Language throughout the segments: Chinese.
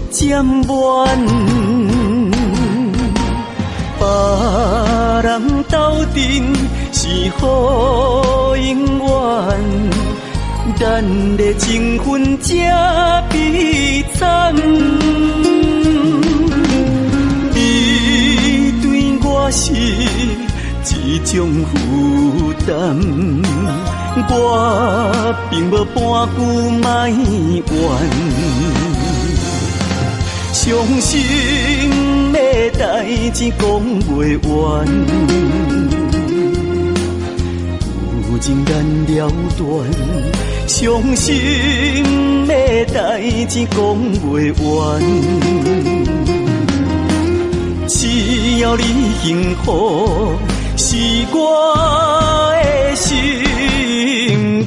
渐满，别人斗阵是好姻缘，咱的情分才悲惨。你对我是一种负担，我并无半句埋怨。伤心的代志讲袂完，有情难了断。伤心的代志讲袂完，只要你幸福，是我的心愿。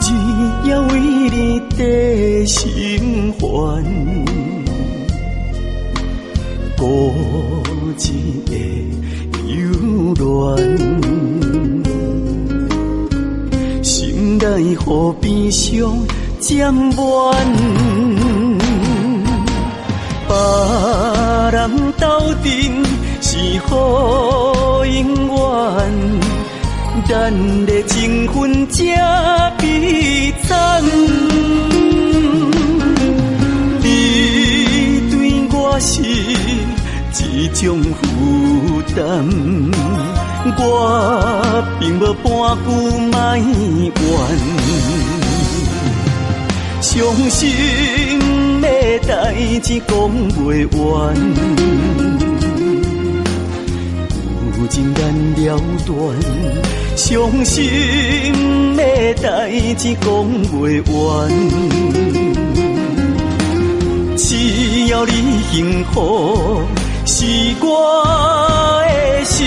只要为你的心烦，孤一个游恋，心内何悲伤渐满，别人斗阵是好姻缘。咱的情分才悲惨，你对我是一种负担，我并无半句埋怨。伤心的代志讲袂完，有情难了断。伤心的代志讲袂完，只要你幸福，是我的心